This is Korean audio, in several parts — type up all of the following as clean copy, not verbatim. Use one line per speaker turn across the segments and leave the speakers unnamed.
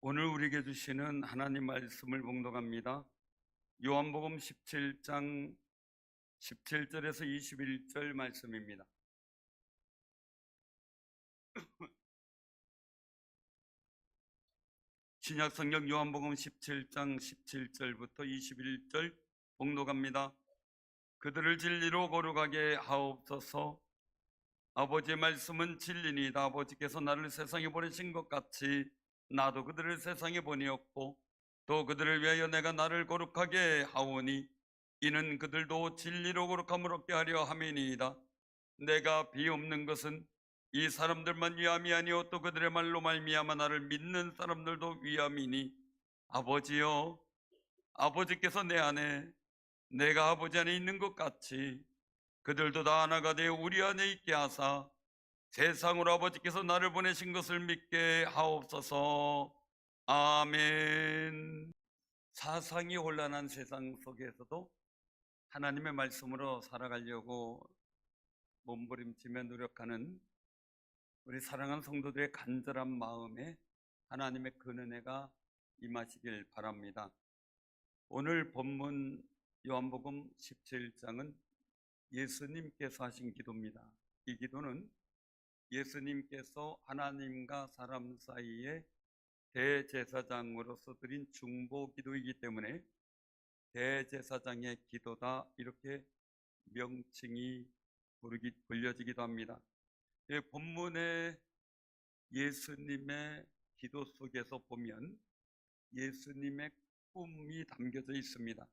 오늘 우리에게 주시는 하나님 말씀을 봉독합니다. 요한복음 17장 17절에서 21절 말씀입니다. 신약성경 요한복음 17장 17절부터 21절 봉독합니다. 그들을 진리로 거룩하게 하옵소서. 아버지의 말씀은 진리니이다. 아버지께서 나를 세상에 보내신 것 같이 나도 그들을 세상에 보내었고 또 그들을 위하여 내가 나를 거룩하게 하오니 이는 그들도 진리로 거룩함을 얻게 하려 함이니이다. 내가 비옵는 것은 이 사람들만 위함이 아니오 또 그들의 말로 말미암아 나를 믿는 사람들도 위함이니 아버지여, 아버지께서 내 안에 내가 아버지 안에 있는 것 같이 그들도 다 하나가 되어 우리 안에 있게 하사 세상으로 아버지께서 나를 보내신 것을 믿게 하옵소서. 아멘. 사상이 혼란한 세상 속에서도 하나님의 말씀으로 살아가려고 몸부림치며 노력하는 우리 사랑하는 성도들의 간절한 마음에 하나님의 근은혜가 임하시길 바랍니다. 오늘 본문 요한복음 17장은 예수님께서 하신 기도입니다. 이 기도는 예수님께서 하나님과 사람 사이에 대제사장으로서 드린 중보 기도이기 때문에 대제사장의 기도다 이렇게 명칭이 불려지기도 합니다. 본문의 예수님의 기도 속에서 보면 예수님의 꿈이 담겨져 있습니다.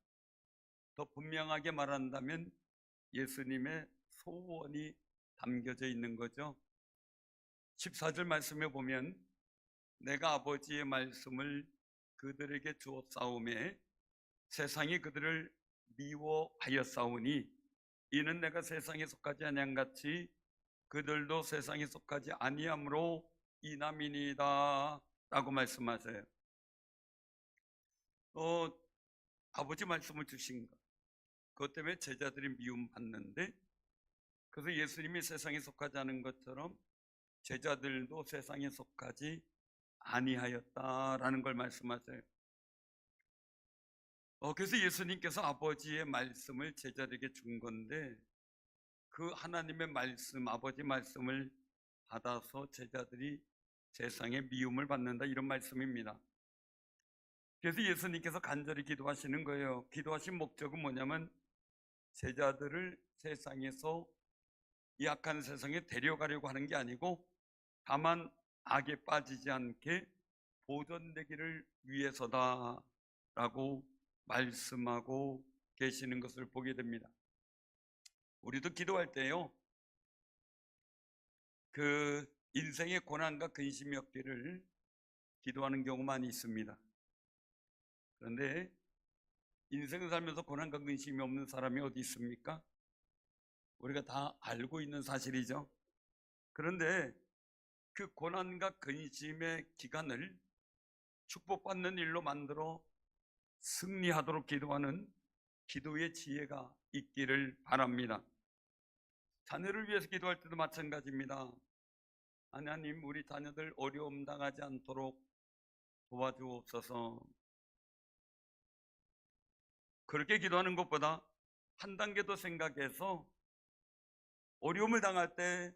더 분명하게 말한다면 예수님의 소원이 담겨져 있는 거죠. 14절 말씀에 보면 내가 아버지의 말씀을 그들에게 주었사오매 세상이 그들을 미워하였사오니 이는 내가 세상에 속하지 아니함같이 그들도 세상에 속하지 아니함으로 인함이니이다 라고 말씀하세요. 아버지 말씀을 주신 것, 그것 때문에 제자들이 미움받는데, 그래서 예수님이 세상에 속하지 않은 것처럼 제자들도 세상에 속하지 아니하였다라는 걸 말씀하세요. 그래서 예수님께서 아버지의 말씀을 제자들에게 준 건데 그 하나님의 말씀, 아버지 말씀을 받아서 제자들이 세상에 미움을 받는다 이런 말씀입니다. 그래서 예수님께서 간절히 기도하시는 거예요. 기도하신 목적은 뭐냐면 제자들을 세상에서 이 악한 세상에 데려가려고 하는 게 아니고 다만 악에 빠지지 않게 보존되기를 위해서다 라고 말씀하고 계시는 것을 보게 됩니다. 우리도 기도할 때요, 그 인생의 고난과 근심이 없기를 기도하는 경우 많이 있습니다. 그런데 인생을 살면서 고난과 근심이 없는 사람이 어디 있습니까? 우리가 다 알고 있는 사실이죠. 그런데 그 고난과 근심의 기간을 축복받는 일로 만들어 승리하도록 기도하는 기도의 지혜가 있기를 바랍니다. 자녀를 위해서 기도할 때도 마찬가지입니다. 하나님, 우리 자녀들 어려움 당하지 않도록 도와주옵소서. 그렇게 기도하는 것보다 한 단계 더 생각해서 어려움을 당할 때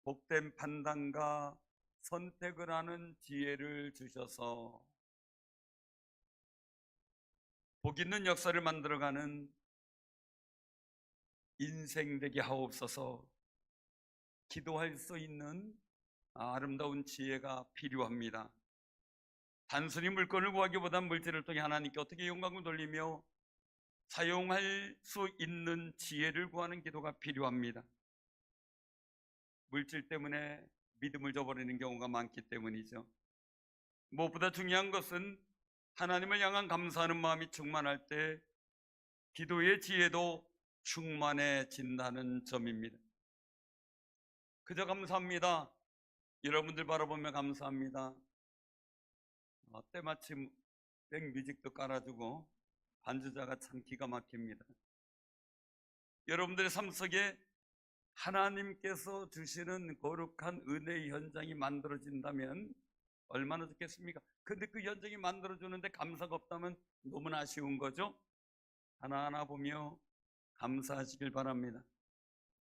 복된 판단과 선택을 하는 지혜를 주셔서 복 있는 역사를 만들어가는 인생 되게 하옵소서. 기도할 수 있는 아름다운 지혜가 필요합니다. 단순히 물건을 구하기보단 물질을 통해 하나님께 어떻게 영광을 돌리며 사용할 수 있는 지혜를 구하는 기도가 필요합니다. 물질 때문에 믿음을 저버리는 경우가 많기 때문이죠. 무엇보다 중요한 것은 하나님을 향한 감사하는 마음이 충만할 때 기도의 지혜도 충만해진다는 점입니다. 그저 감사합니다. 여러분들 바라보며 감사합니다. 때마침 백뮤직도 깔아주고 반주자가 참 기가 막힙니다. 여러분들의 삶 속에 하나님께서 주시는 거룩한 은혜의 현장이 만들어진다면 얼마나 좋겠습니까? 근데 그 현장이 만들어주는데 감사가 없다면 너무나 아쉬운 거죠. 하나하나 보며 감사하시길 바랍니다.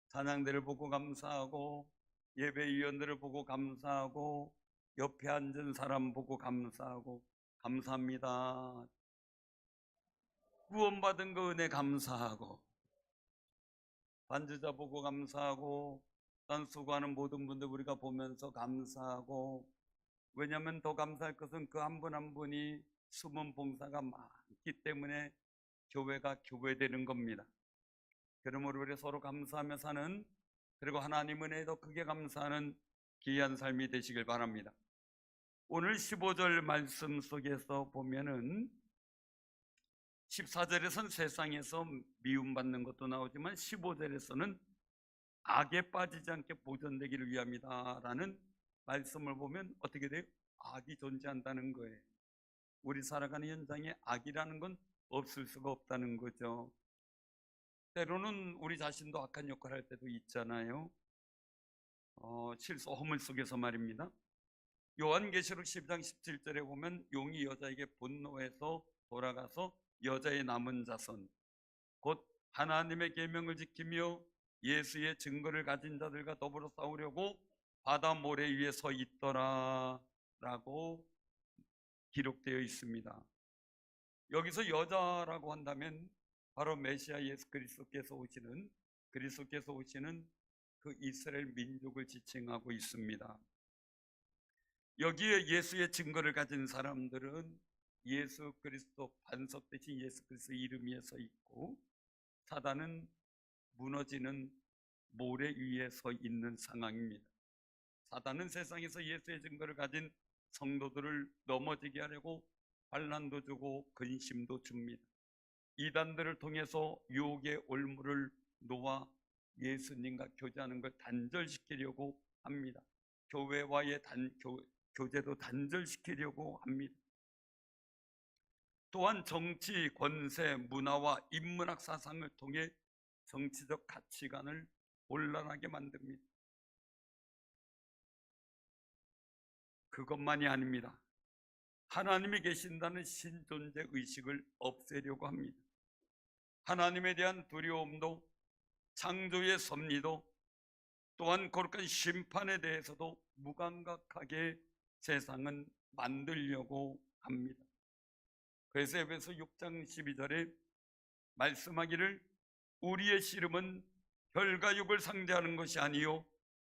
찬양대를 보고 감사하고, 예배위원들을 보고 감사하고, 옆에 앉은 사람 보고 감사하고, 감사합니다. 구원받은 그 은혜 감사하고, 반주자 보고 감사하고, 난 수고하는 모든 분들 우리가 보면서 감사하고, 왜냐하면 더 감사할 것은 그 한 분 한 분이 숨은 봉사가 많기 때문에 교회가 교회되는 겁니다. 그러므로 우리 서로 감사하며 사는, 그리고 하나님 은혜에 더 크게 감사하는 귀한 삶이 되시길 바랍니다. 오늘 15절 말씀 속에서 보면은 14절에서는 세상에서 미움받는 것도 나오지만 15절에서는 악에 빠지지 않게 보존되기를 위함이다 라는 말씀을 보면 어떻게 돼요? 악이 존재한다는 거예요. 우리 살아가는 현장에 악이라는 건 없을 수가 없다는 거죠. 때로는 우리 자신도 악한 역할을 할 때도 있잖아요. 실수 허물 속에서 말입니다. 요한계시록 12장 17절에 보면 용이 여자에게 분노해서 돌아가서 여자의 남은 자손, 곧 하나님의 계명을 지키며 예수의 증거를 가진 자들과 더불어 싸우려고 바다 모래 위에 서 있더라 라고 기록되어 있습니다. 여기서 여자라고 한다면 바로 메시아 예수 그리스도께서 오시는 그 이스라엘 민족을 지칭하고 있습니다. 여기에 예수의 증거를 가진 사람들은 예수 그리스도 반석 대신 예수 그리스도 이름 위에 서 있고, 사단은 무너지는 모래 위에 서 있는 상황입니다. 사단은 세상에서 예수의 증거를 가진 성도들을 넘어지게 하려고 환난도 주고 근심도 줍니다. 이단들을 통해서 유혹의 올무를 놓아 예수님과 교제하는 걸 단절시키려고 합니다. 교회와의 교제도 단절시키려고 합니다. 또한 정치, 권세, 문화와 인문학 사상을 통해 정치적 가치관을 혼란하게 만듭니다. 그것만이 아닙니다. 하나님이 계신다는 신존재 의식을 없애려고 합니다. 하나님에 대한 두려움도, 창조의 섭리도, 또한 거룩한 심판에 대해서도 무감각하게 세상은 만들려고 합니다. 그래서 에베소 6장 12절에 말씀하기를 우리의 씨름은 혈과 육을 상대하는 것이 아니요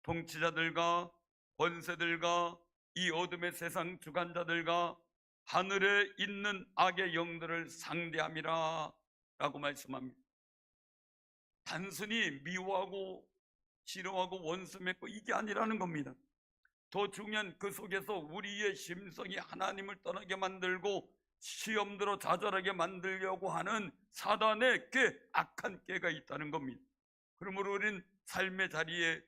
통치자들과 권세들과 이 어둠의 세상 주관자들과 하늘에 있는 악의 영들을 상대함이라 라고 말씀합니다. 단순히 미워하고 싫어하고 원수 맺고 이게 아니라는 겁니다. 더 중요한 그 속에서 우리의 심성이 하나님을 떠나게 만들고 시험대로 좌절하게 만들려고 하는 사단의 꽤 악한 꾀가 있다는 겁니다. 그러므로 우리는 삶의 자리에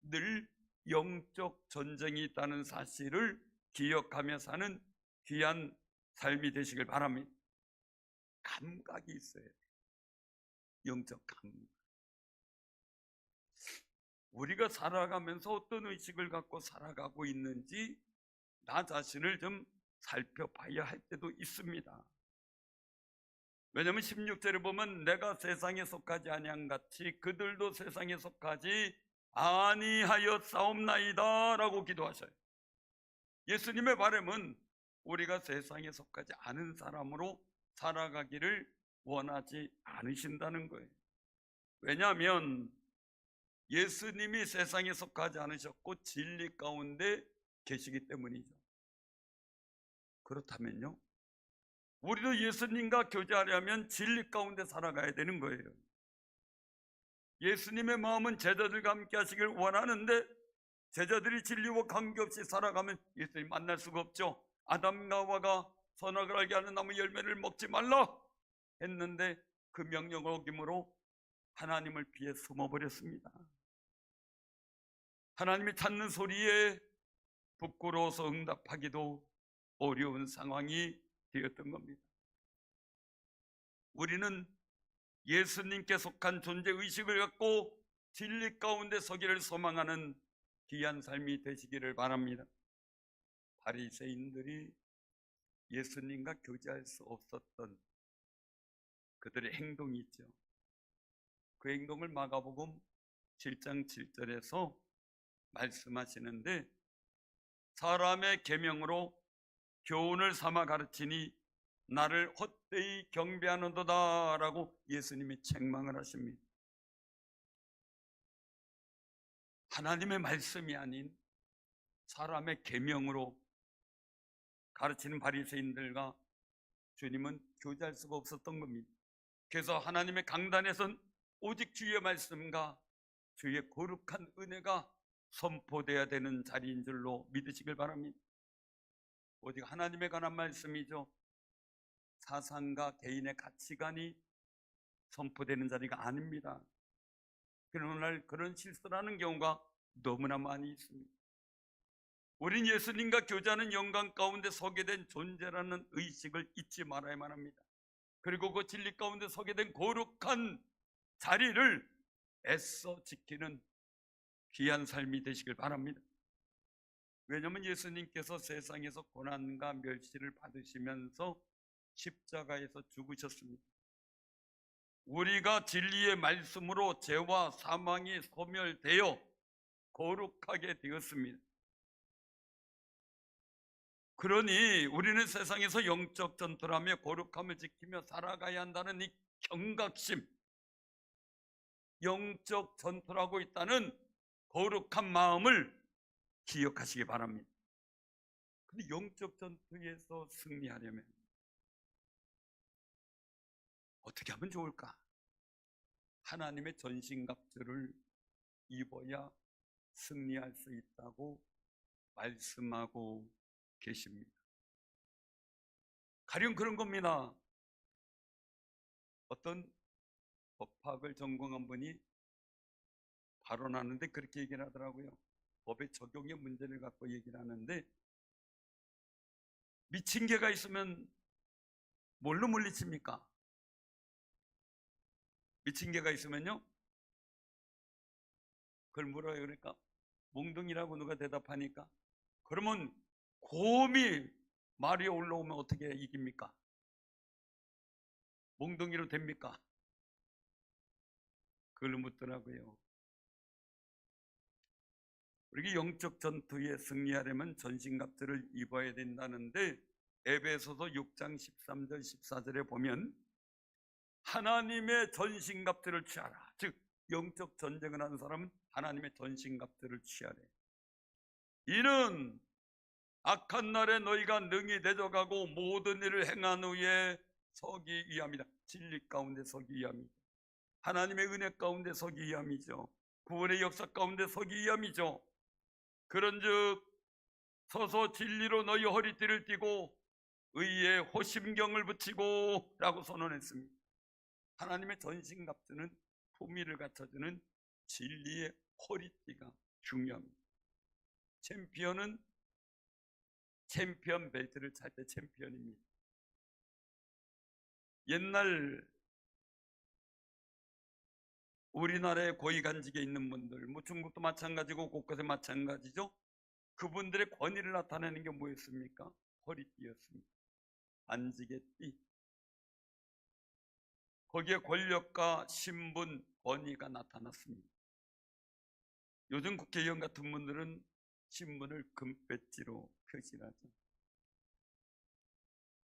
늘 영적 전쟁이 있다는 사실을 기억하며 사는 귀한 삶이 되시길 바랍니다. 감각이 있어야 돼요. 영적 감각. 우리가 살아가면서 어떤 의식을 갖고 살아가고 있는지 나 자신을 좀 살펴봐야 할 때도 있습니다. 왜냐하면 16절에 보면 내가 세상에 속하지 아니한 같이 그들도 세상에 속하지 아니하여 싸움나이다 라고 기도하셔요. 예수님의 바람은 우리가 세상에 속하지 않은 사람으로 살아가기를 원하지 않으신다는 거예요. 왜냐하면 예수님이 세상에 속하지 않으셨고 진리 가운데 계시기 때문이죠. 그렇다면요, 우리도 예수님과 교제하려면 진리 가운데 살아가야 되는 거예요. 예수님의 마음은 제자들과 함께 하시길 원하는데 제자들이 진리와 관계없이 살아가면 예수님 만날 수가 없죠. 아담과 하와가 선악을 알게 하는 나무 열매를 먹지 말라 했는데 그 명령을 어김으로 하나님을 피해 숨어버렸습니다. 하나님이 찾는 소리에 부끄러워서 응답하기도 어려운 상황이 되었던 겁니다. 우리는 예수님께 속한 존재의식을 갖고 진리 가운데 서기를 소망하는 귀한 삶이 되시기를 바랍니다. 바리새인들이 예수님과 교제할 수 없었던 그들의 행동이 있죠. 그 행동을 마가복음 7장 7절에서 말씀하시는데, 사람의 계명으로 교훈을 삼아 가르치니 나를 헛되이 경배하는도다 라고 예수님이 책망을 하십니다. 하나님의 말씀이 아닌 사람의 계명으로 가르치는 바리새인들과 주님은 교제할 수가 없었던 겁니다. 그래서 하나님의 강단에선 오직 주의 말씀과 주의 거룩한 은혜가 선포되어야 되는 자리인 줄로 믿으시길 바랍니다. 오직 하나님에 관한 말씀이죠. 사상과 개인의 가치관이 선포되는 자리가 아닙니다. 그러나 그런 실수를 하는 경우가 너무나 많이 있습니다. 우린 예수님과 교제하는 영광 가운데 서게 된 존재라는 의식을 잊지 말아야만 합니다. 그리고 그 진리 가운데 서게 된 거룩한 자리를 애써 지키는 귀한 삶이 되시길 바랍니다. 왜냐하면 예수님께서 세상에서 고난과 멸시를 받으시면서 십자가에서 죽으셨습니다. 우리가 진리의 말씀으로 죄와 사망이 소멸되어 거룩하게 되었습니다. 그러니 우리는 세상에서 영적 전투라며 거룩함을 지키며 살아가야 한다는 이 경각심, 영적 전투라고 있다는 거룩한 마음을 기억하시기 바랍니다. 근데 영적 전투에서 승리하려면 어떻게 하면 좋을까? 하나님의 전신갑주를 입어야 승리할 수 있다고 말씀하고 계십니다. 가령 그런 겁니다. 어떤 법학을 전공한 분이 발언하는데 그렇게 얘기를 하더라고요. 법의 적용의 문제를 갖고 얘기를 하는데, 미친 개가 있으면 뭘로 물리칩니까? 미친 개가 있으면요, 그걸 물어요. 그러니까 몽둥이라고 누가 대답하니까, 그러면 곰이 말이 올라오면 어떻게 이깁니까? 몽둥이로 됩니까? 그걸 묻더라고요. 우리가 영적 전투에 승리하려면 전신갑주를 입어야 된다는데, 에베소서 6장 13절 14절에 보면 하나님의 전신갑주를 취하라. 즉 영적 전쟁을 하는 사람은 하나님의 전신갑주를 취하래. 이는 악한 날에 너희가 능히 대적하고 모든 일을 행한 후에 서기 위함이다. 진리 가운데 서기 위함이죠. 하나님의 은혜 가운데 서기 위함이죠. 구원의 역사 가운데 서기 위함이죠. 그런즉 서서 진리로 너희 허리띠를 띠고 의의 호심경을 붙이고 라고 선언했습니다. 하나님의 전신갑주는 품위를 갖춰주는 진리의 허리띠가 중요합니다. 챔피언은 챔피언 벨트를 찰 때 챔피언입니다. 옛날 우리나라에 고위간직에 있는 분들, 중국도 마찬가지고 곳곳에 마찬가지죠. 그분들의 권위를 나타내는 게 뭐였습니까? 허리띠였습니다. 안직의 띠. 거기에 권력과 신분, 권위가 나타났습니다. 요즘 국회의원 같은 분들은 신분을 금배지로 표시하죠.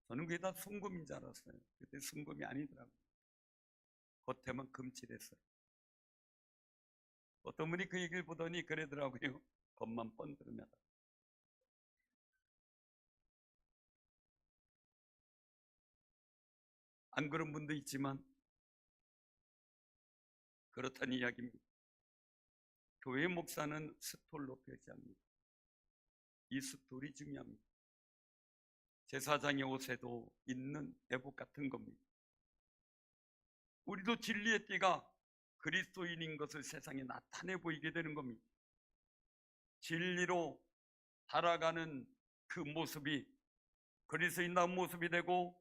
저는 그게 다 순금인 줄 알았어요. 그때 순금이 아니더라고요. 겉에만 금칠했어요. 어떤 분이 그 얘기를 보더니 그러더라고요. 겉만 번들으면. 안 그런 분도 있지만 그렇다는 이야기입니다. 교회 목사는 스톨로 표시합니다. 이 스톨이 중요합니다. 제사장의 옷에도 있는 애복 같은 겁니다. 우리도 진리의 띠가 그리스도인인 것을 세상에 나타내 보이게 되는 겁니다. 진리로 살아가는 그 모습이 그리스도인다운 모습이 되고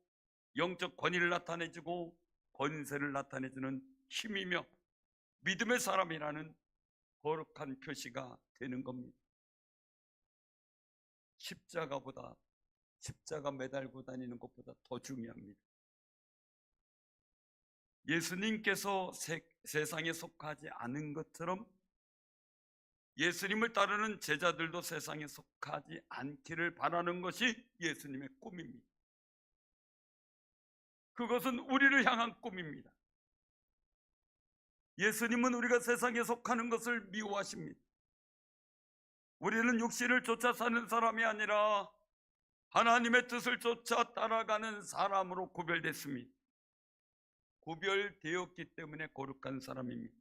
영적 권위를 나타내주고 권세를 나타내주는 힘이며 믿음의 사람이라는 거룩한 표시가 되는 겁니다. 십자가 매달고 다니는 것보다 더 중요합니다. 예수님께서 세상에 속하지 않은 것처럼 예수님을 따르는 제자들도 세상에 속하지 않기를 바라는 것이 예수님의 꿈입니다. 그것은 우리를 향한 꿈입니다. 예수님은 우리가 세상에 속하는 것을 미워하십니다. 우리는 육신을 쫓아 사는 사람이 아니라 하나님의 뜻을 쫓아 따라가는 사람으로 구별됐습니다. 구별되었기 때문에 거룩한 사람입니다.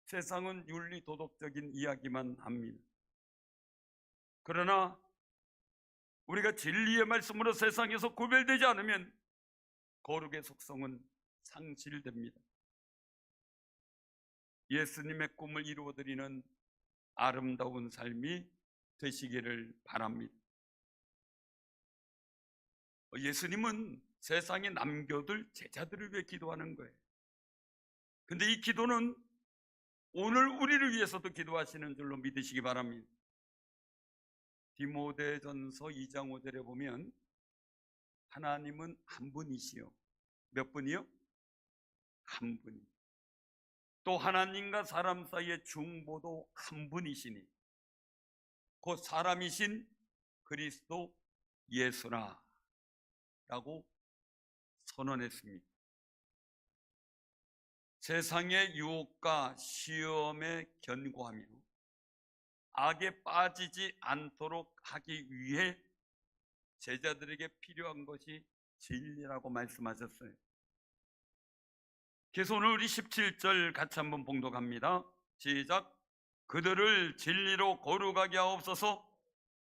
세상은 윤리 도덕적인 이야기만 합니다. 그러나 우리가 진리의 말씀으로 세상에서 구별되지 않으면 거룩의 속성은 상실됩니다. 예수님의 꿈을 이루어드리는 아름다운 삶이 되시기를 바랍니다. 예수님은 세상에 남겨둘 제자들을 위해 기도하는 거예요. 근데 이 기도는 오늘 우리를 위해서도 기도하시는 줄로 믿으시기 바랍니다. 디모데전서 2장 5절에 보면 하나님은 한 분이시요. 몇 분이요? 한 분이. 또 하나님과 사람 사이의 중보도 한 분이시니 곧 사람이신 그리스도 예수라 라고 선언했습니다. 세상의 유혹과 시험에 견고하며 악에 빠지지 않도록 하기 위해 제자들에게 필요한 것이 진리라고 말씀하셨어요. 그래서 오늘 우리 17절 같이 한번 봉독합니다. 시작. 그들을 진리로 거룩하게 하옵소서.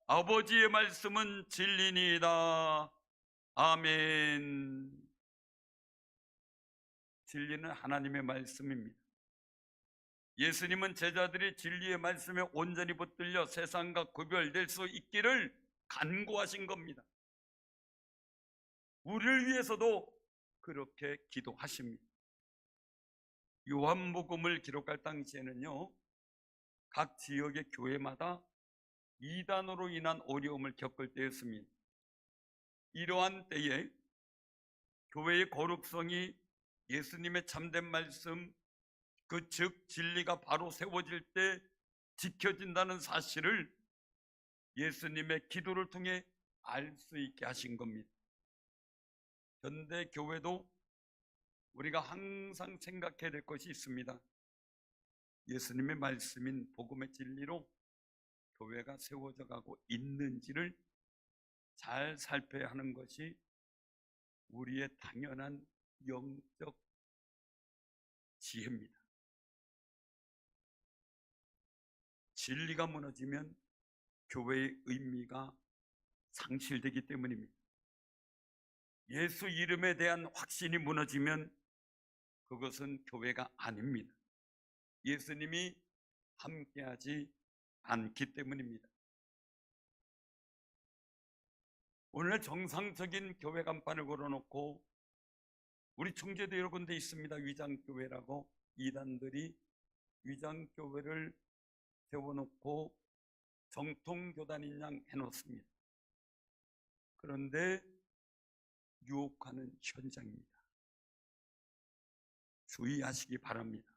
아버지의 말씀은 진리니이다. 아멘. 진리는 하나님의 말씀입니다. 예수님은 제자들이 진리의 말씀에 온전히 붙들려 세상과 구별될 수 있기를 간구하신 겁니다. 우리를 위해서도 그렇게 기도하십니다. 요한복음을 기록할 당시에는요, 각 지역의 교회마다 이단으로 인한 어려움을 겪을 때였습니다. 이러한 때에 교회의 거룩성이 예수님의 참된 말씀, 즉 진리가 바로 세워질 때 지켜진다는 사실을 예수님의 기도를 통해 알 수 있게 하신 겁니다. 현대 교회도 우리가 항상 생각해야 될 것이 있습니다. 예수님의 말씀인 복음의 진리로 교회가 세워져 가고 있는지를 잘 살펴야 하는 것이 우리의 당연한 영적 지혜입니다. 진리가 무너지면 교회의 의미가 상실되기 때문입니다. 예수 이름에 대한 확신이 무너지면 그것은 교회가 아닙니다. 예수님이 함께하지 않기 때문입니다. 오늘 정상적인 교회 간판을 걸어놓고 우리 청주에도 여러 군데 있습니다. 위장교회라고 이단들이 위장교회를 세워놓고 정통교단인 양 해놓습니다. 그런데 유혹하는 현장입니다. 주의하시기 바랍니다.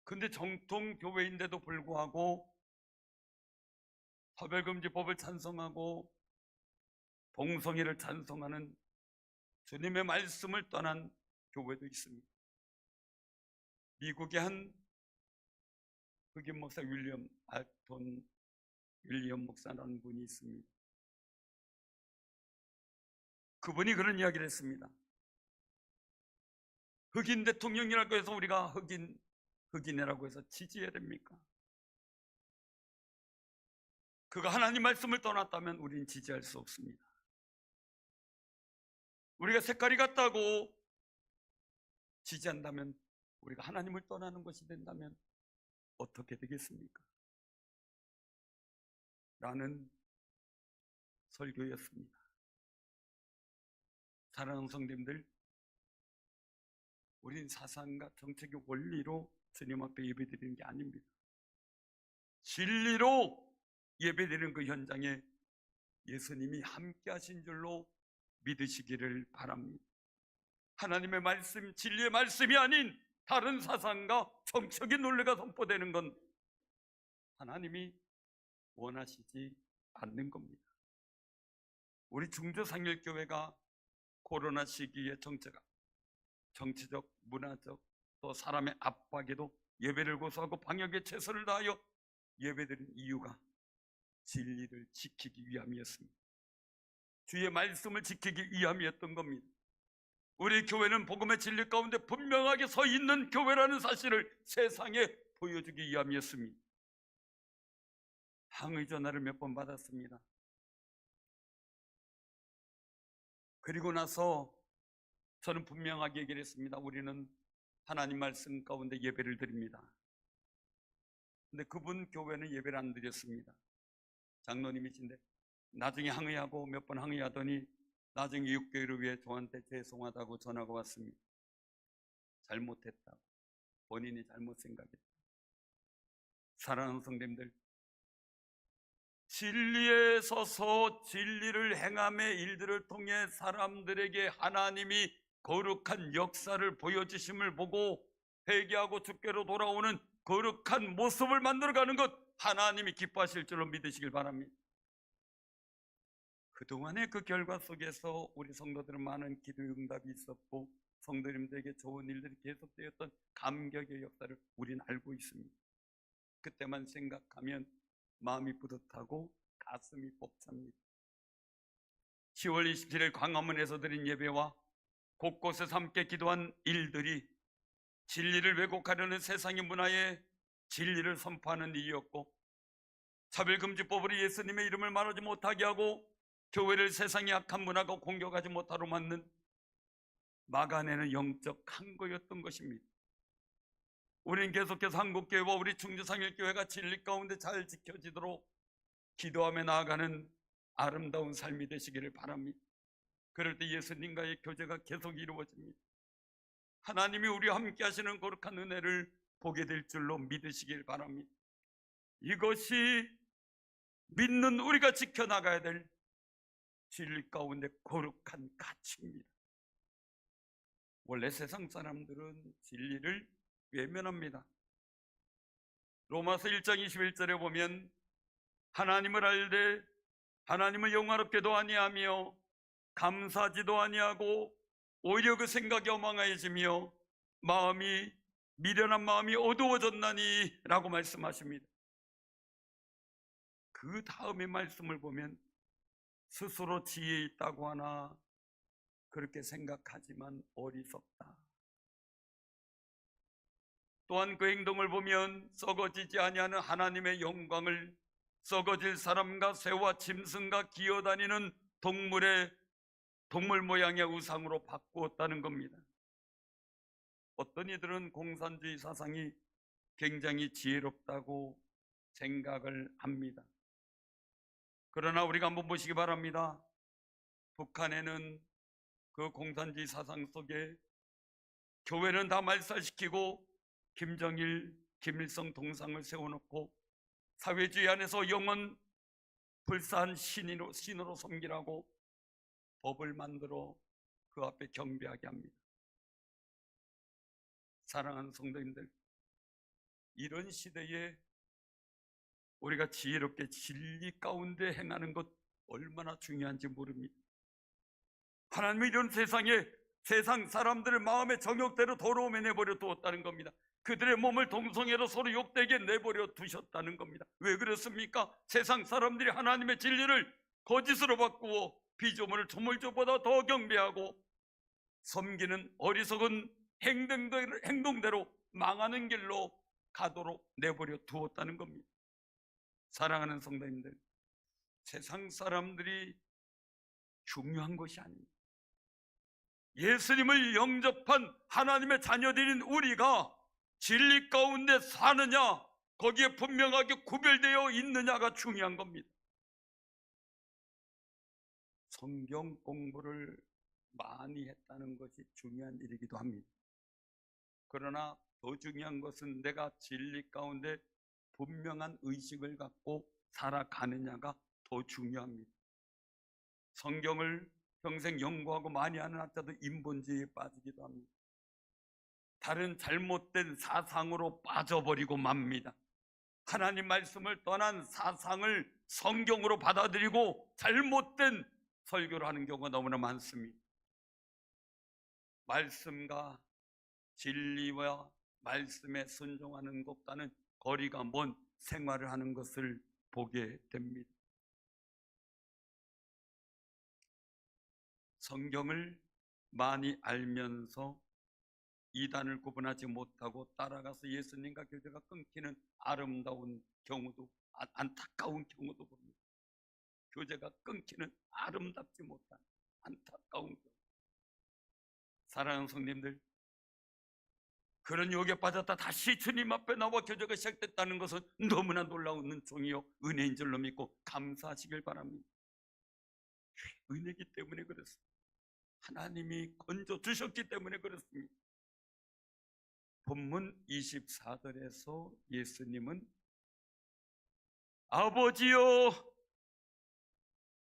근데 정통교회인데도 불구하고 차별금지법을 찬성하고 동성애를 찬성하는 주님의 말씀을 떠난 교회도 있습니다. 미국의 한 흑인 목사 윌리엄 목사라는 분이 있습니다. 그분이 그런 이야기를 했습니다. 흑인 대통령이라고 해서 우리가 흑인이라고 해서 지지해야 됩니까? 그가 하나님 말씀을 떠났다면 우리는 지지할 수 없습니다. 우리가 색깔이 같다고 지지한다면, 우리가 하나님을 떠나는 것이 된다면 어떻게 되겠습니까? 라는 설교였습니다. 사랑하는 성도님들, 우린 사상과 정책의 원리로 주님 앞에 예배드리는 게 아닙니다. 진리로 예배드리는 그 현장에 예수님이 함께 하신 줄로 믿으시기를 바랍니다. 하나님의 말씀, 진리의 말씀이 아닌 다른 사상과 정적인 논리가 선포되는 건 하나님이 원하시지 않는 겁니다. 우리 중조상일교회가 코로나 시기에 정치적, 문화적, 또 사람의 압박에도 예배를 고수하고 방역에 최선을 다하여 예배드린 이유가 진리를 지키기 위함이었습니다. 주의 말씀을 지키기 위함이었던 겁니다. 우리 교회는 복음의 진리 가운데 분명하게 서 있는 교회라는 사실을 세상에 보여주기 위함이었습니다. 항의 전화를 몇 번 받았습니다. 그리고 나서 저는 분명하게 얘기를 했습니다. 우리는 하나님 말씀 가운데 예배를 드립니다. 근데 그분 교회는 예배를 안 드렸습니다. 장로님이신데 나중에 항의하고 몇 번 항의하더니 나중에 6개월 후에 저한테 죄송하다고 전화가 왔습니다. 잘못했다고, 본인이 잘못 생각했다. 사랑하는 성도님들, 진리에 서서 진리를 행함의 일들을 통해 사람들에게 하나님이 거룩한 역사를 보여주심을 보고 회개하고 주께로 돌아오는 거룩한 모습을 만들어가는 것, 하나님이 기뻐하실 줄로 믿으시길 바랍니다. 그동안의 그 결과 속에서 우리 성도들은 많은 기도의 응답이 있었고 성도님들에게 좋은 일들이 계속되었던 감격의 역사를 우리는 알고 있습니다. 그때만 생각하면 마음이 뿌듯하고 가슴이 벅찹니다. 10월 27일 광화문에서 드린 예배와 곳곳에서 함께 기도한 일들이 진리를 왜곡하려는 세상의 문화에 진리를 선포하는 일이었고, 차별금지법으로 예수님의 이름을 말하지 못하게 하고 교회를 세상의 악한 문화가 공격하지 못하도록 만든 막아내는 영적 항거였던 것입니다. 우리는 계속해서 한국교회와 우리 중조상일교회가 진리 가운데 잘 지켜지도록 기도하며 나아가는 아름다운 삶이 되시기를 바랍니다. 그럴 때 예수님과의 교제가 계속 이루어집니다. 하나님이 우리와 함께 하시는 거룩한 은혜를 보게 될 줄로 믿으시길 바랍니다. 이것이 믿는 우리가 지켜나가야 될 진리 가운데 거룩한 가치입니다. 원래 세상 사람들은 진리를 외면합니다. 로마서 1장 21절에 보면 하나님을 알되 하나님을 영화롭게도 아니하며 감사하지도 아니하고 오히려 그 생각이 엉망해지며 미련한 마음이 어두워졌나니 라고 말씀하십니다. 그 다음의 말씀을 보면 스스로 지혜 있다고 하나 그렇게 생각하지만 어리석다. 또한 그 행동을 보면 썩어지지 아니하는 하나님의 영광을 썩어질 사람과 새와 짐승과 기어다니는 동물 모양의 우상으로 바꾸었다는 겁니다. 어떤 이들은 공산주의 사상이 굉장히 지혜롭다고 생각을 합니다. 그러나 우리가 한번 보시기 바랍니다. 북한에는 그 공산주의 사상 속에 교회는 다 말살시키고 김정일, 김일성 동상을 세워놓고 사회주의 안에서 영원 불사한 신으로 섬기라고 법을 만들어 그 앞에 경배하게 합니다. 사랑하는 성도님들, 이런 시대에 우리가 지혜롭게 진리 가운데 행하는 것 얼마나 중요한지 모릅니다. 하나님은 이런 세상 사람들을 마음의 정욕대로 더러움에 내버려 두었다는 겁니다. 그들의 몸을 동성애로 서로 욕되게 내버려 두셨다는 겁니다. 왜 그렇습니까? 세상 사람들이 하나님의 진리를 거짓으로 바꾸어 피조물을 조물주보다 더 경배하고 섬기는 어리석은 행동대로 망하는 길로 가도록 내버려 두었다는 겁니다. 사랑하는 성도님들, 세상 사람들이 중요한 것이 아닙니다. 예수님을 영접한 하나님의 자녀들인 우리가 진리 가운데 사느냐, 거기에 분명하게 구별되어 있느냐가 중요한 겁니다. 성경 공부를 많이 했다는 것이 중요한 일이기도 합니다. 그러나 더 중요한 것은 내가 진리 가운데 분명한 의식을 갖고 살아가느냐가 더 중요합니다. 성경을 평생 연구하고 많이 하는 학자도 인본주의에 빠지기도 합니다. 다른 잘못된 사상으로 빠져버리고 맙니다. 하나님 말씀을 떠난 사상을 성경으로 받아들이고 잘못된 설교를 하는 경우가 너무나 많습니다. 말씀과 진리와 말씀에 순종하는 것과는 거리가 먼 생활을 하는 것을 보게 됩니다. 성경을 많이 알면서 이단을 구분하지 못하고 따라가서 예수님과 교제가 끊기는 아름다운 경우도, 안타까운 경우도 봅니다. 교제가 끊기는 아름답지 못한 안타까운 경우. 사랑하는 성님들, 그런 유혹에 빠졌다 다시 주님 앞에 나와 교제가 시작됐다는 것은 너무나 놀라운 종이요 은혜인 줄로 믿고 감사하시길 바랍니다. 은혜이기 때문에 그렇습니다. 하나님이 건져 주셨기 때문에 그렇습니다. 본문 24절에서 예수님은 아버지여,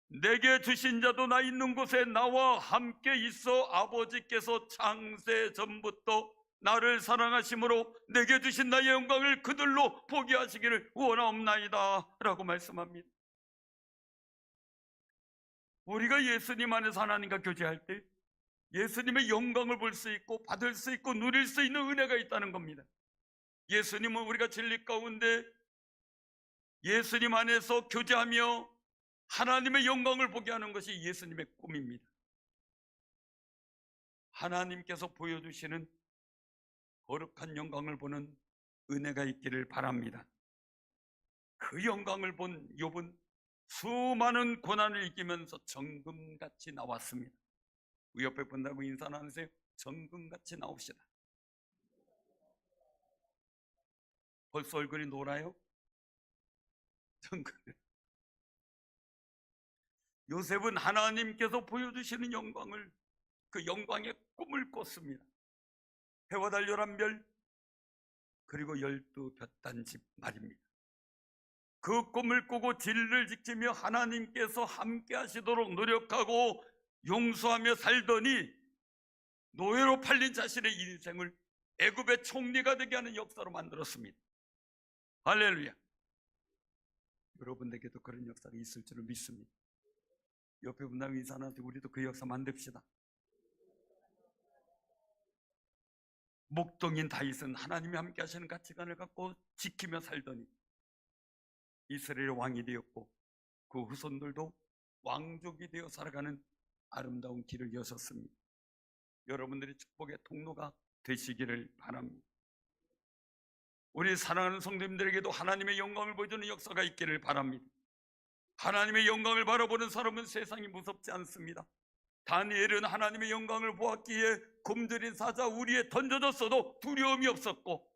내게 주신 자도 나 있는 곳에 나와 함께 있어 아버지께서 창세 전부터 나를 사랑하심으로 내게 주신 나의 영광을 그들로 보게 하시기를 원하옵나이다 라고 말씀합니다. 우리가 예수님 안에서 하나님과 교제할 때 예수님의 영광을 볼 수 있고 받을 수 있고 누릴 수 있는 은혜가 있다는 겁니다. 예수님은 우리가 진리 가운데 예수님 안에서 교제하며 하나님의 영광을 보게 하는 것이 예수님의 꿈입니다. 하나님께서 보여주시는 거룩한 영광을 보는 은혜가 있기를 바랍니다. 그 영광을 본 욥은 수많은 고난을 이기면서 정금같이 나왔습니다. 우리 옆에 본다고 인사 나누세요. 정금같이 나옵시다. 벌써 얼굴이 노라요? 정금. 요셉은 하나님께서 보여주시는 영광을, 그 영광의 꿈을 꿨습니다. 해와 달 11별 그리고 12볕단집 말입니다. 그 꿈을 꾸고 진리를 지키며 하나님께서 함께 하시도록 노력하고 용서하며 살더니 노예로 팔린 자신의 인생을 애굽의 총리가 되게 하는 역사로 만들었습니다. 할렐루야. 여러분에게도 그런 역사가 있을 줄을 믿습니다. 옆에 분당 인사나서 우리도 그 역사 만듭시다. 목동인 다윗은 하나님이 함께 하시는 가치관을 갖고 지키며 살더니 이스라엘의 왕이 되었고 그 후손들도 왕족이 되어 살아가는 아름다운 길을 여셨습니다. 여러분들이 축복의 통로가 되시기를 바랍니다. 우리 사랑하는 성도님들에게도 하나님의 영광을 보여주는 역사가 있기를 바랍니다. 하나님의 영광을 바라보는 사람은 세상이 무섭지 않습니다. 다니엘은 하나님의 영광을 보았기에 굶주린 사자 우리에 던져졌어도 두려움이 없었고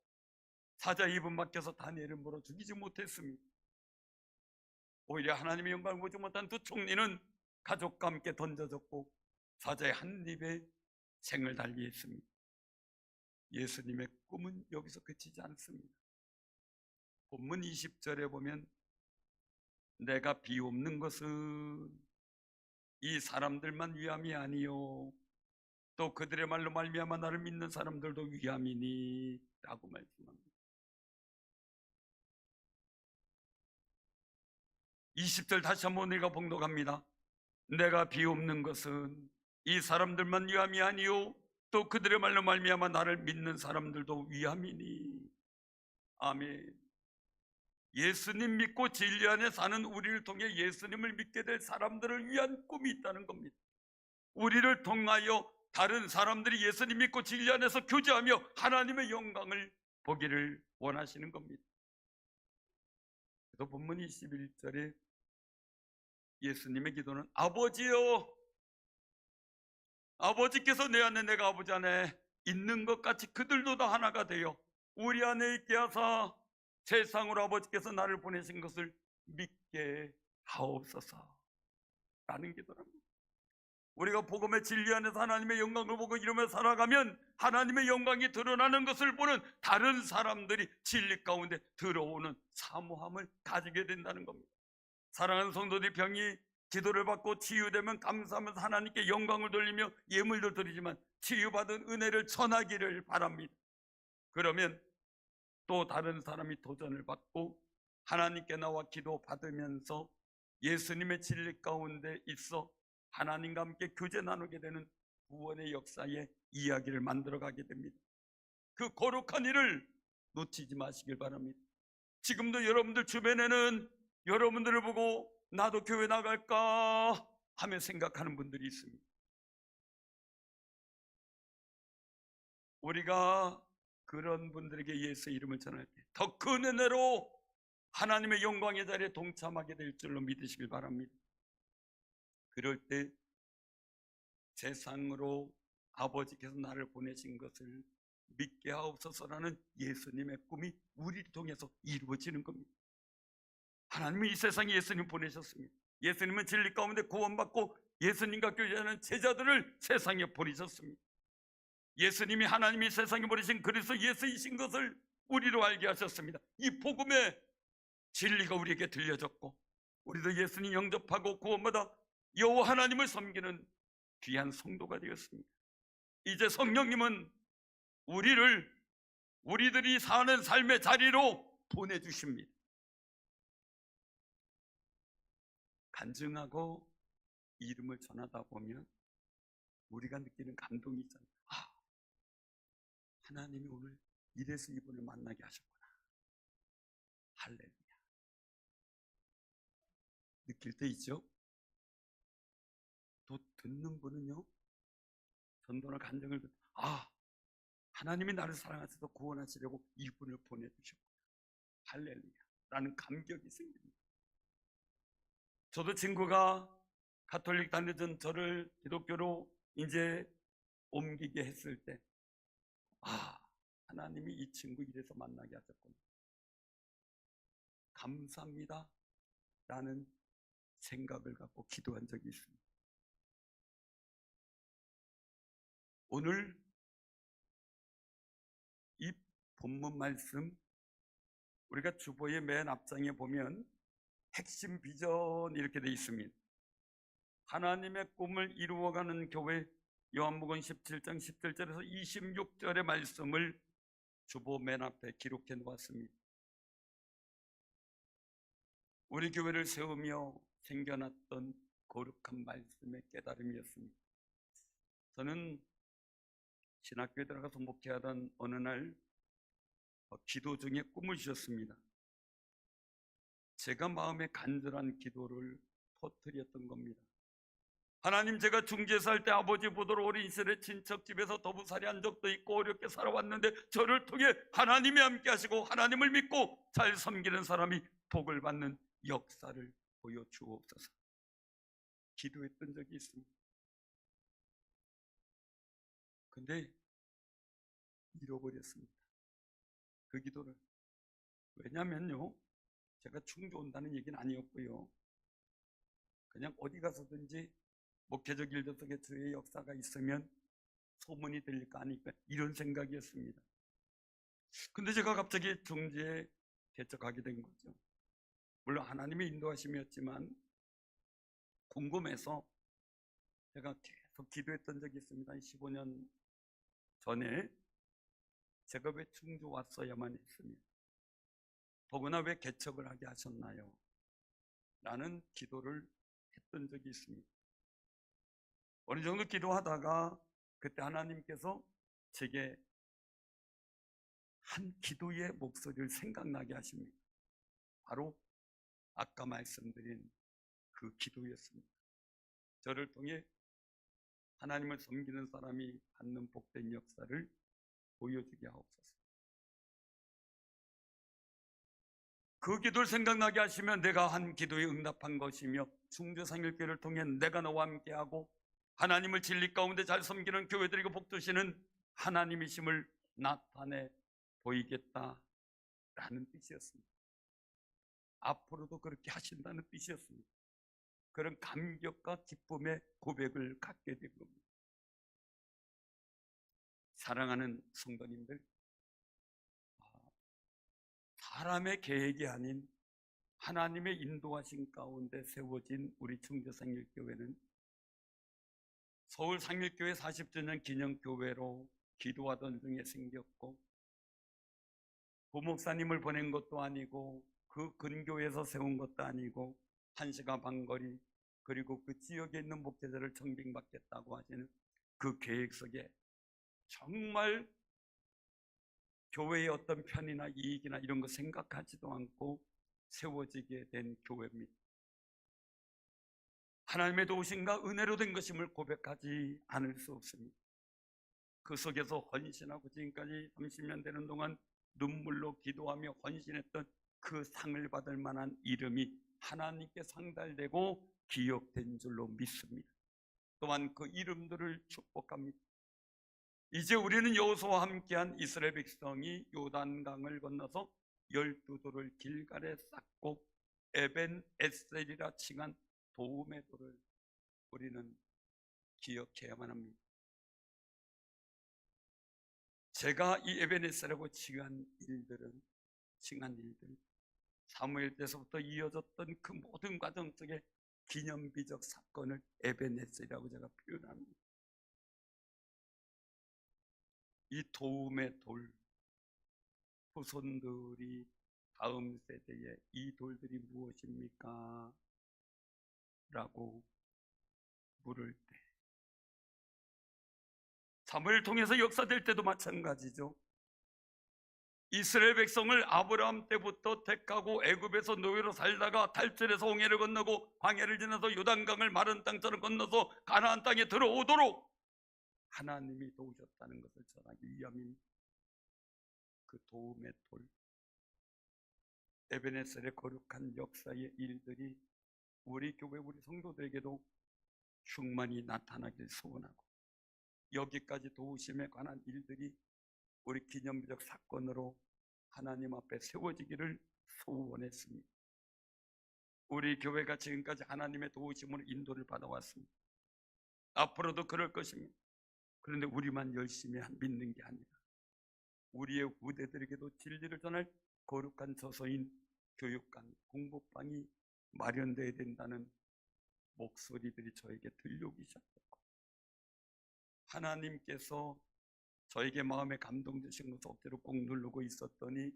사자의 입은 막혀서 다니엘을 물어 죽이지 못했습니다. 오히려 하나님의 영광을 보지 못한 두 총리는 가족과 함께 던져졌고 사자의 한 입에 생을 달리했습니다. 예수님의 꿈은 여기서 그치지 않습니다. 본문 20절에 보면 내가 비옵는 것은 이 사람들만 위함이 아니요 또 그들의 말로 말미암아 나를 믿는 사람들도 위함이니 라고 말씀합니다. 20절 다시 한번 우리가 봉독합니다. 내가 비옵는 것은 이 사람들만 위함이 아니요 또 그들의 말로 말미암아 나를 믿는 사람들도 위함이니. 아멘. 예수님 믿고 진리 안에 사는 우리를 통해 예수님을 믿게 될 사람들을 위한 꿈이 있다는 겁니다. 우리를 통하여 다른 사람들이 예수님 믿고 진리 안에서 교제하며 하나님의 영광을 보기를 원하시는 겁니다. 또 본문 21절에 예수님의 기도는 아버지여, 아버지께서 내 안에 내가 아버지 안에 있는 것 같이 그들도 다 하나가 되어 우리 안에 있게 하사 세상으로 아버지께서 나를 보내신 것을 믿게 하옵소서 라는 기도랍니다. 우리가 복음의 진리 안에서 하나님의 영광을 보고 이루며 살아가면 하나님의 영광이 드러나는 것을 보는 다른 사람들이 진리 가운데 들어오는 사모함을 가지게 된다는 겁니다. 사랑하는 성도들이 병이 기도를 받고 치유되면 감사하면서 하나님께 영광을 돌리며 예물도 드리지만 치유받은 은혜를 전하기를 바랍니다. 그러면 또 다른 사람이 도전을 받고 하나님께 나와 기도 받으면서 예수님의 진리 가운데 있어 하나님과 함께 교제 나누게 되는 구원의 역사의 이야기를 만들어가게 됩니다. 그 거룩한 일을 놓치지 마시길 바랍니다. 지금도 여러분들 주변에는 여러분들을 보고 나도 교회 나갈까 하며 생각하는 분들이 있습니다. 우리가 그런 분들에게 예수의 이름을 전할 때 더 큰 은혜로 하나님의 영광의 자리에 동참하게 될 줄로 믿으시길 바랍니다. 그럴 때 세상으로 아버지께서 나를 보내신 것을 믿게 하옵소서라는 예수님의 꿈이 우리를 통해서 이루어지는 겁니다. 하나님은 이 세상에 예수님 보내셨습니다. 예수님은 진리 가운데 구원받고 예수님과 교제하는 제자들을 세상에 보내셨습니다. 예수님이 하나님이 세상에 보내신 그리스도 예수이신 것을 우리로 알게 하셨습니다. 이 복음의 진리가 우리에게 들려졌고 우리도 예수님 영접하고 구원받아 여호와 하나님을 섬기는 귀한 성도가 되었습니다. 이제 성령님은 우리들이 사는 삶의 자리로 보내주십니다. 간증하고 이름을 전하다 보면 우리가 느끼는 감동이 있잖아요. 하나님이 오늘 이래서 이분을 만나게 하셨구나. 할렐루야. 느낄 때 있죠? 또 듣는 분은요, 전도나 간증을 듣고 하나님이 나를 사랑하셔서 구원하시려고 이분을 보내주셨구나. 할렐루야 라는 감격이 생깁니다. 저도 친구가 가톨릭 다니던 저를 기독교로 이제 옮기게 했을 때 하나님이 이 친구 이래서 만나게 하셨구나, 감사합니다 라는 생각을 갖고 기도한 적이 있습니다. 오늘 이 본문 말씀 우리가 주보의 맨 앞장에 보면 핵심 비전 이렇게 되어 있습니다. 하나님의 꿈을 이루어가는 교회, 요한복음 17장 17절에서 26절의 말씀을 주보 맨 앞에 기록해 놓았습니다. 우리 교회를 세우며 생겨났던 거룩한 말씀의 깨달음이었습니다. 저는 신학교에 들어가서 목회하던 어느 날 기도 중에 꿈을 주셨습니다. 제가 마음에 간절한 기도를 터뜨렸던 겁니다. 하나님, 제가 중지에 살 때 아버지 보도록 어린 시절에 친척집에서 더부살이한 적도 있고 어렵게 살아왔는데 저를 통해 하나님이 함께 하시고 하나님을 믿고 잘 섬기는 사람이 복을 받는 역사를 보여주옵소서. 기도했던 적이 있습니다. 근데 잃어버렸습니다, 그 기도를. 왜냐면요, 제가 충주 온다는 얘기는 아니었고요, 그냥 어디 가서든지 목회적 일들 속에 주의 역사가 있으면 소문이 들릴까 하니까 이런 생각이었습니다. 근데 제가 갑자기 중지에 개척하게 된 거죠. 물론 하나님의 인도하심이었지만 궁금해서 제가 계속 기도했던 적이 있습니다. 15년 전에 제가 왜 충주 왔어야만 했으며 더구나 왜 개척을 하게 하셨나요? 라는 기도를 했던 적이 있습니다. 어느 정도 기도하다가 그때 하나님께서 제게 한 기도의 목소리를 생각나게 하십니다. 바로 아까 말씀드린 그 기도였습니다. 저를 통해 하나님을 섬기는 사람이 받는 복된 역사를 보여주게 하옵소서. 그 기도를 생각나게 하시면 내가 한 기도에 응답한 것이며 충주상일교회를 통해 내가 너와 함께하고 하나님을 진리 가운데 잘 섬기는 교회들에게 복주시는 하나님이심을 나타내 보이겠다라는 뜻이었습니다. 앞으로도 그렇게 하신다는 뜻이었습니다. 그런 감격과 기쁨의 고백을 갖게 된 겁니다. 사랑하는 성도님들, 사람의 계획이 아닌 하나님의 인도하신 가운데 세워진 우리 충주상일교회는 서울 상일교회 40주년 기념교회로 기도하던 중에 생겼고, 부목사님을 보낸 것도 아니고 그 근교에서 세운 것도 아니고 1시간 반 거리, 그리고 그 지역에 있는 목회자를 청빙받겠다고 하시는 그 계획 속에 정말 교회의 어떤 편이나 이익이나 이런 거 생각하지도 않고 세워지게 된 교회입니다. 하나님의 도우심과 은혜로 된 것임을 고백하지 않을 수 없습니다. 그 속에서 헌신하고 지금까지 30년 되는 동안 눈물로 기도하며 헌신했던 그 상을 받을 만한 이름이 하나님께 상달되고 기억된 줄로 믿습니다. 또한 그 이름들을 축복합니다. 이제 우리는 여호수아와 함께한 이스라엘 백성이 요단강을 건너서 12돌을 길갈에 쌓고 에벤 에셀이라 칭한 도움의 돌을 우리는 기억해야만 합니다. 제가 이 에벤 에셀이라고 칭한 일들 사무엘 때서부터 이어졌던 그 모든 과정 속에 기념비적 사건을 에벤 에셀이라고 제가 표현합니다. 이 도움의 돌, 후손들이 다음 세대에 이 돌들이 무엇입니까? 라고 물을 때, 사무엘을 통해서 역사될 때도 마찬가지죠. 이스라엘 백성을 아브라함 때부터 택하고 애굽에서 노예로 살다가 탈출해서 홍해를 건너고 광야를 지나서 요단강을 마른 땅처럼 건너서 가나안 땅에 들어오도록 하나님이 도우셨다는 것을 전하기 위함입니다. 그 도움의 돌, 에베네셀의 거룩한 역사의 일들이 우리 교회 우리 성도들에게도 충만히 나타나길 소원하고, 여기까지 도우심에 관한 일들이 우리 기념비적 사건으로 하나님 앞에 세워지기를 소원했습니다. 우리 교회가 지금까지 하나님의 도우심으로 인도를 받아왔습니다. 앞으로도 그럴 것입니다. 그런데 우리만 열심히 믿는 게 아니라 우리의 후대들에게도 진리를 전할 거룩한 저서인 교육관, 공부방이 마련되어야 된다는 목소리들이 저에게 들려오기 시작했고, 하나님께서 저에게 마음에 감동 주신 것을 억지로 꼭 누르고 있었더니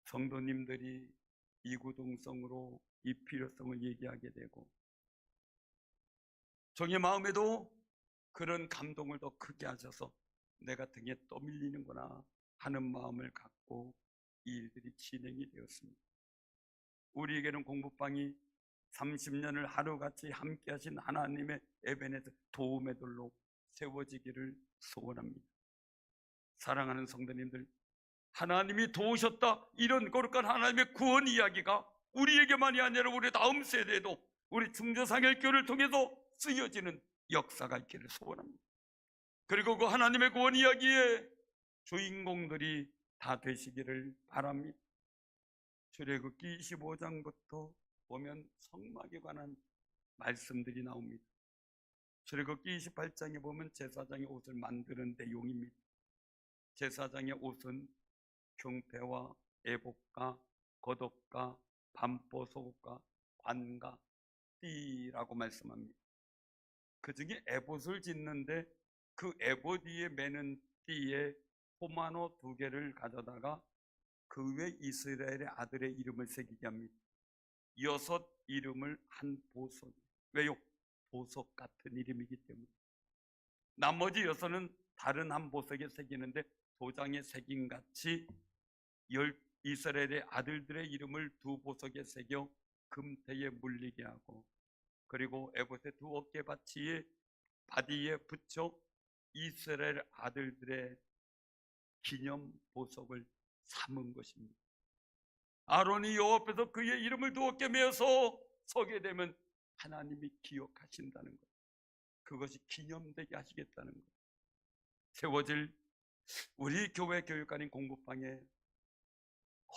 성도님들이 이구동성으로 이 필요성을 얘기하게 되고, 저의 마음에도 그런 감동을 더 크게 하셔서 내가 등에 떠밀리는구나 하는 마음을 갖고 이 일들이 진행이 되었습니다. 우리에게는 공부방이 30년을 하루같이 함께 하신 하나님의 에벤에서 도움의 돌로 세워지기를 소원합니다. 사랑하는 성도님들, 하나님이 도우셨다, 이런 거룩한 하나님의 구원 이야기가 우리에게만이 아니라 우리 다음 세대에도 우리 충주상일교회를 통해서 쓰여지는 역사가 있기를 소원합니다. 그리고 그 하나님의 구원 이야기의 주인공들이 다 되시기를 바랍니다. 출애굽기 25장부터 보면 성막에 관한 말씀들이 나옵니다. 출애굽기 28장에 보면 제사장의 옷을 만드는 내용입니다. 제사장의 옷은 경패와 에봇과 겉옷과 반포 속옷과 관과 띠라고 말씀합니다. 그 중에 에봇을 짓는데 그 에봇 위에 매는 띠에 포마노 2개를 가져다가 그 위에 이스라엘의 아들의 이름을 새기게 합니다. 6 이름을 한 보석. 왜요? 보석 같은 이름이기 때문에. 나머지 6은 다른 한 보석에 새기는데 도장에 새긴 같이 이스라엘의 아들들의 이름을 2 보석에 새겨 금태에 물리게 하고, 그리고 에봇의 2 어깨 받치에 바디에 붙여 이스라엘 아들들의 기념 보석을 삼은 것입니다. 아론이 여호와 앞에서 그의 이름을 2 어깨 메어서 서게 되면 하나님이 기억하신다는 것, 그것이 기념되게 하시겠다는 것. 세워질 우리 교회 교육관인 공부방에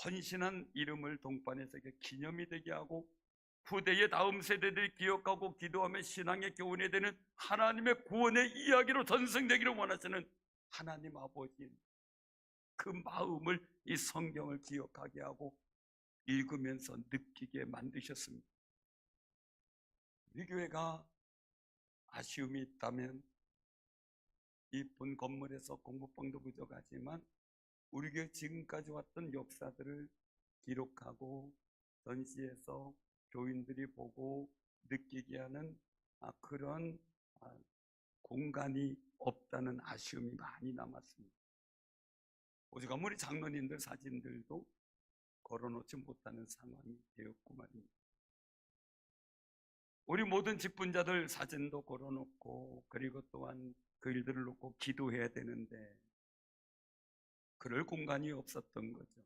헌신한 이름을 동반에 새겨 기념이 되게 하고, 후대의 다음 세대들이 기억하고 기도하며 신앙의 교훈이 되는 하나님의 구원의 이야기로 전승되기를 원하시는 하나님 아버지의 그 마음을 이 성경을 기억하게 하고 읽으면서 느끼게 만드셨습니다. 우리 교회가 아쉬움이 있다면 이 본 건물에서 공부방도 부족하지만 우리 교회 지금까지 왔던 역사들을 기록하고 전시해서 교인들이 보고 느끼게 하는 그런 공간이 없다는 아쉬움이 많이 남았습니다. 오직 아무리 장로님들 사진들도 걸어놓지 못하는 상황이 되었고 말입니다. 우리 모든 직분자들 사진도 걸어놓고 그리고 또한 그 일들을 놓고 기도해야 되는데 그럴 공간이 없었던 거죠.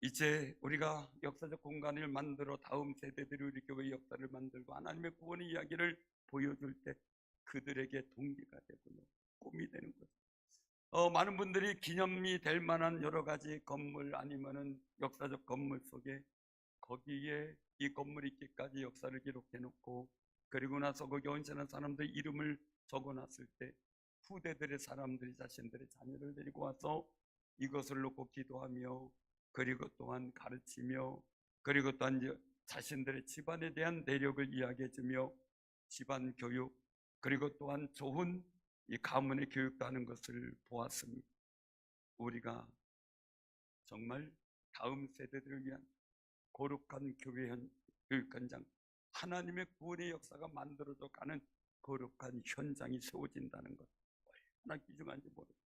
이제 우리가 역사적 공간을 만들어 다음 세대들이 우리 교회의 역사를 만들고 하나님의 구원의 이야기를 보여줄 때 그들에게 동기가 되고 꿈이 되는 거죠. 많은 분들이 기념이 될 만한 여러 가지 건물 아니면은 역사적 건물 속에 거기에 이 건물이 있기까지 역사를 기록해 놓고 그리고 나서 거기 온전한 사람들 이름을 적어 놨을 때 후대들의 사람들이 자신들의 자녀를 데리고 와서 이것을 놓고 기도하며 그리고 또한 가르치며 그리고 또한 자신들의 집안에 대한 내력을 이야기해 주며 집안 교육 그리고 또한 좋은 이 가문의 교육도 하는 것을 보았습니다. 우리가 정말 다음 세대들을 위한 거룩한 교회 교육 현장, 하나님의 구원의 역사가 만들어져 가는 거룩한 현장이 세워진다는 것 얼마나 귀중한지 모르겠어요.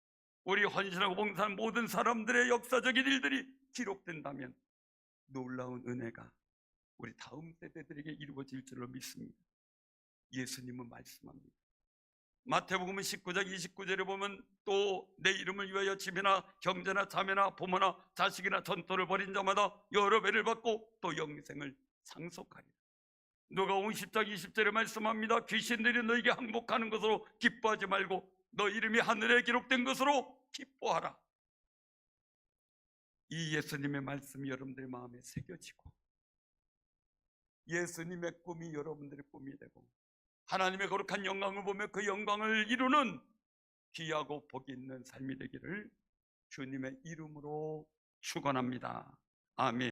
우리 헌신하고 봉사하는 모든 사람들의 역사적인 일들이 기록된다면 놀라운 은혜가 우리 다음 세대들에게 이루어질 줄로 믿습니다. 예수님은 말씀합니다. 마태복음 19장 29절에 보면 또 내 이름을 위하여 집이나 형제나 자매나 부모나 자식이나 전토를 벌인 자마다 여러 배를 받고 또 영생을 상속하리라. 누가복음 10장 20절에 말씀합니다. 귀신들이 너에게 항복하는 것으로 기뻐하지 말고 너 이름이 하늘에 기록된 것으로 기뻐하라. 이 예수님의 말씀이 여러분들의 마음에 새겨지고 예수님의 꿈이 여러분들의 꿈이 되고 하나님의 거룩한 영광을 보며 그 영광을 이루는 귀하고 복이 있는 삶이 되기를 주님의 이름으로 축원합니다. 아멘.